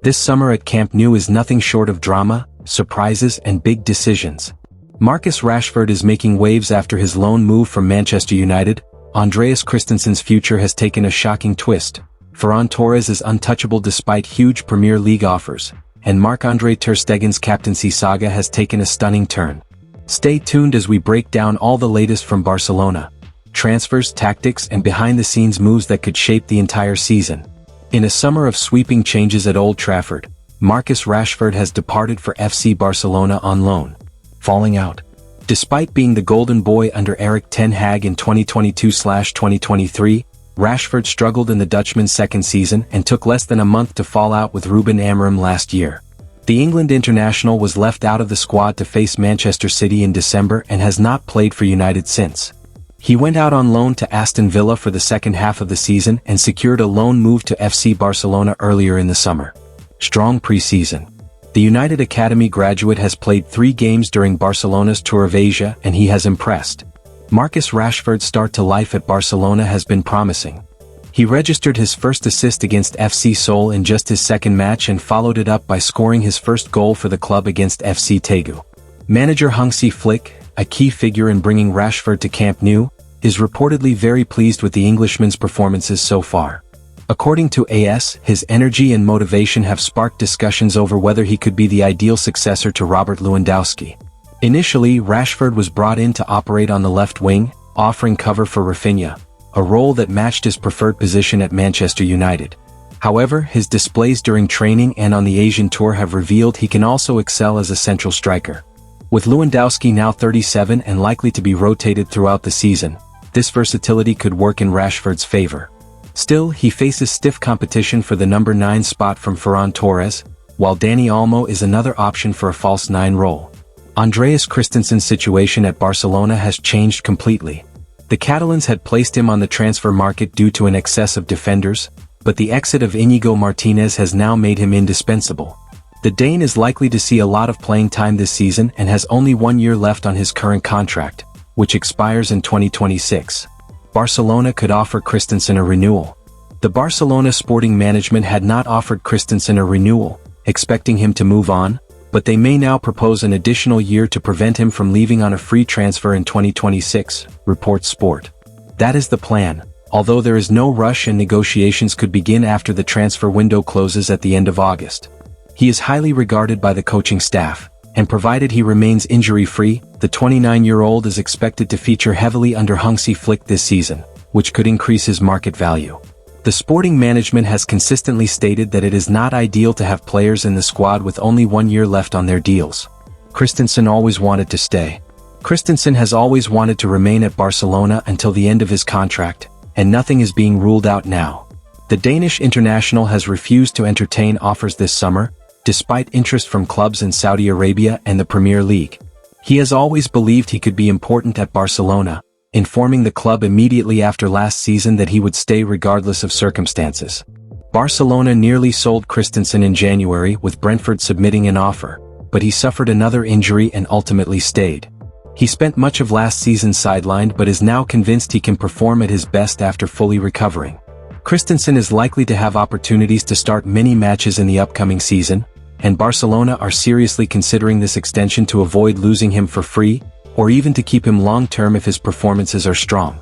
This summer at Camp Nou is nothing short of drama, surprises and big decisions. Marcus Rashford is making waves after his loan move from Manchester United. Andreas Christensen's future has taken a shocking twist. Ferran Torres is untouchable despite huge Premier League offers. And Marc-André Ter Stegen's captaincy saga has taken a stunning turn. Stay tuned as we break down all the latest from Barcelona. Transfers, tactics and behind-the-scenes moves that could shape the entire season. In a summer of sweeping changes at Old Trafford, Marcus Rashford has departed for FC Barcelona on loan. Falling out. Despite being the golden boy under Erik ten Hag in 2022/2023, Rashford struggled in the Dutchman's second season and took less than a month to fall out with Ruben Amorim last year. The England international was left out of the squad to face Manchester City in December and has not played for United since. He went out on loan to Aston Villa for the second half of the season and secured a loan move to FC Barcelona earlier in the summer. Strong pre-season. The United Academy graduate has played 3 games during Barcelona's tour of Asia and he has impressed. Marcus Rashford's start to life at Barcelona has been promising. He registered his first assist against FC Seoul in just his second match and followed it up by scoring his first goal for the club against FC Daegu. Manager Hansi Flick, a key figure in bringing Rashford to Camp Nou, is reportedly very pleased with the Englishman's performances so far. According to AS, his energy and motivation have sparked discussions over whether he could be the ideal successor to Robert Lewandowski. Initially, Rashford was brought in to operate on the left wing, offering cover for Rafinha, a role that matched his preferred position at Manchester United. However, his displays during training and on the Asian tour have revealed he can also excel as a central striker. With Lewandowski now 37 and likely to be rotated throughout the season, this versatility could work in Rashford's favor. Still, he faces stiff competition for the number 9 spot from Ferran Torres, while Dani Olmo is another option for a false 9 role. Andreas Christensen's situation at Barcelona has changed completely. The Catalans had placed him on the transfer market due to an excess of defenders, but the exit of Íñigo Martínez has now made him indispensable. The Dane is likely to see a lot of playing time this season and has only 1 year left on his current contract, which expires in 2026. Barcelona could offer Christensen a renewal. The Barcelona sporting management had not offered Christensen a renewal, expecting him to move on, but they may now propose an additional year to prevent him from leaving on a free transfer in 2026, reports Sport. That is the plan, although there is no rush and negotiations could begin after the transfer window closes at the end of August. He is highly regarded by the coaching staff, and provided he remains injury-free, the 29-year-old is expected to feature heavily under Hansi Flick this season, which could increase his market value. The sporting management has consistently stated that it is not ideal to have players in the squad with only 1 year left on their deals. Christensen always wanted to stay. Christensen has always wanted to remain at Barcelona until the end of his contract, and nothing is being ruled out now. The Danish international has refused to entertain offers this summer, despite interest from clubs in Saudi Arabia and the Premier League. He has always believed he could be important at Barcelona, informing the club immediately after last season that he would stay regardless of circumstances. Barcelona nearly sold Christensen in January with Brentford submitting an offer, but he suffered another injury and ultimately stayed. He spent much of last season sidelined but is now convinced he can perform at his best after fully recovering. Christensen is likely to have opportunities to start many matches in the upcoming season, and Barcelona are seriously considering this extension to avoid losing him for free, or even to keep him long-term if his performances are strong.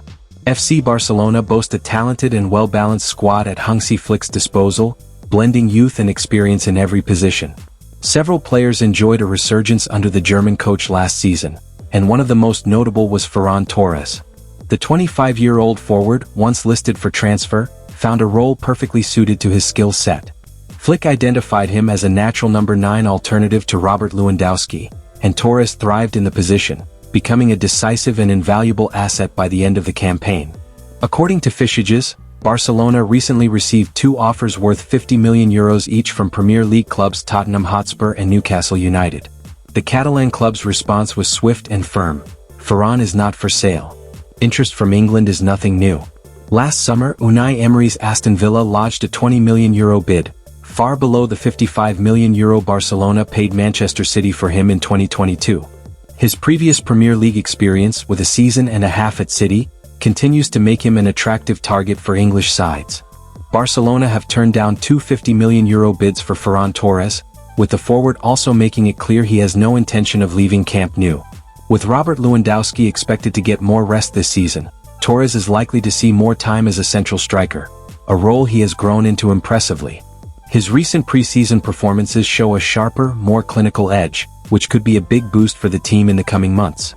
FC Barcelona boast a talented and well-balanced squad at Hansi Flick's disposal, blending youth and experience in every position. Several players enjoyed a resurgence under the German coach last season, and one of the most notable was Ferran Torres. The 25-year-old forward, once listed for transfer, found a role perfectly suited to his skill set. Flick identified him as a natural number 9 alternative to Robert Lewandowski, and Torres thrived in the position, becoming a decisive and invaluable asset by the end of the campaign. According to Fischages, Barcelona recently received 2 offers worth €50 million each from Premier League clubs Tottenham Hotspur and Newcastle United. The Catalan club's response was swift and firm: Ferran is not for sale. Interest from England is nothing new. Last summer, Unai Emery's Aston Villa lodged a €20 million bid, far below the €55 million Barcelona paid Manchester City for him in 2022. His previous Premier League experience, with a season and a half at City, continues to make him an attractive target for English sides. Barcelona have turned down two €50 million bids for Ferran Torres, with the forward also making it clear he has no intention of leaving Camp Nou. With Robert Lewandowski expected to get more rest this season, Torres is likely to see more time as a central striker, a role he has grown into impressively. His recent preseason performances show a sharper, more clinical edge, which could be a big boost for the team in the coming months.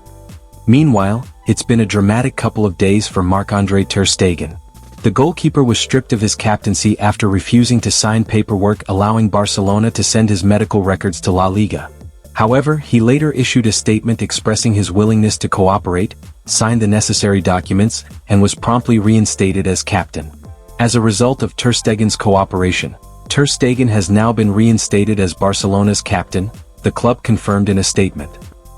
Meanwhile, it's been a dramatic couple of days for Marc-André Ter Stegen. The goalkeeper was stripped of his captaincy after refusing to sign paperwork allowing Barcelona to send his medical records to La Liga. However, he later issued a statement expressing his willingness to cooperate, signed the necessary documents, and was promptly reinstated as captain. As a result of Ter Stegen's cooperation, Ter Stegen has now been reinstated as Barcelona's captain, the club confirmed in a statement.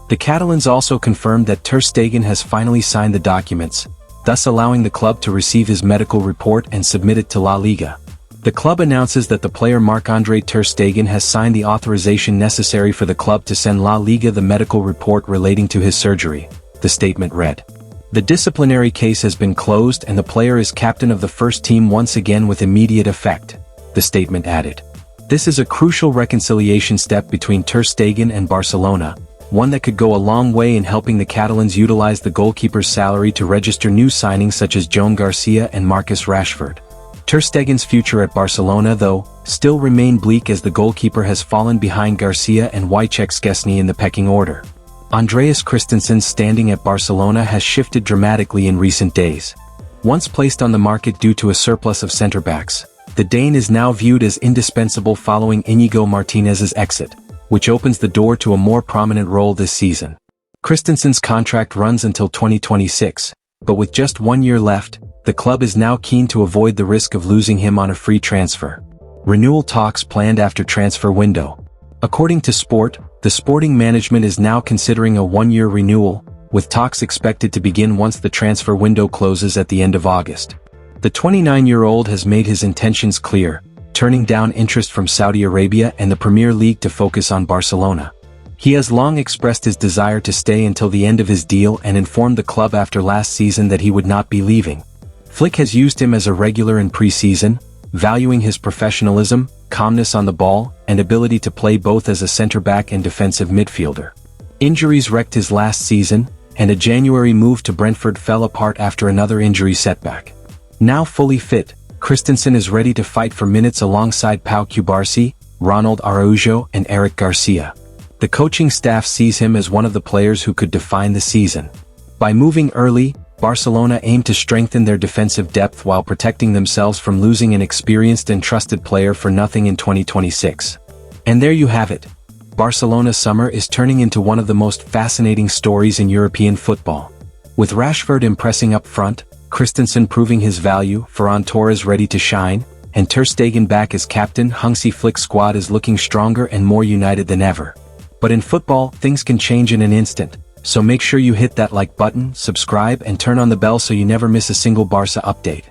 The Catalans also confirmed that Ter Stegen has finally signed the documents, thus allowing the club to receive his medical report and submit it to La Liga. The club announces that the player Marc-André Ter Stegen has signed the authorization necessary for the club to send La Liga the medical report relating to his surgery, the statement read. The disciplinary case has been closed and the player is captain of the first team once again with immediate effect, the statement added. This is a crucial reconciliation step between Ter Stegen and Barcelona, one that could go a long way in helping the Catalans utilize the goalkeeper's salary to register new signings such as Joan Garcia and Marcus Rashford. Ter Stegen's future at Barcelona, though, still remain bleak as the goalkeeper has fallen behind Garcia and Wojciech Szczesny in the pecking order. Andreas Christensen's standing at Barcelona has shifted dramatically in recent days. Once placed on the market due to a surplus of centre-backs, the Dane is now viewed as indispensable following Íñigo Martínez's exit, which opens the door to a more prominent role this season. Christensen's contract runs until 2026, but with just 1 year left, the club is now keen to avoid the risk of losing him on a free transfer. Renewal talks planned after transfer window. According to Sport, the Sporting management is now considering a 1-year renewal, with talks expected to begin once the transfer window closes at the end of August. The 29-year-old has made his intentions clear, turning down interest from Saudi Arabia and the Premier League to focus on Barcelona. He has long expressed his desire to stay until the end of his deal and informed the club after last season that he would not be leaving. Flick has used him as a regular in pre-season, valuing his professionalism, calmness on the ball, and ability to play both as a centre-back and defensive midfielder. Injuries wrecked his last season, and a January move to Brentford fell apart after another injury setback. Now fully fit, Christensen is ready to fight for minutes alongside Pau Cubarsí, Ronald Araujo, and Eric Garcia. The coaching staff sees him as one of the players who could define the season. By moving early, Barcelona aim to strengthen their defensive depth while protecting themselves from losing an experienced and trusted player for nothing in 2026. And there you have it. Barcelona's summer is turning into one of the most fascinating stories in European football. With Rashford impressing up front, Christensen proving his value, Ferran Torres ready to shine, and Ter Stegen back as captain, Hansi Flick's squad is looking stronger and more united than ever. But in football, things can change in an instant, so make sure you hit that like button, subscribe and turn on the bell so you never miss a single Barça update.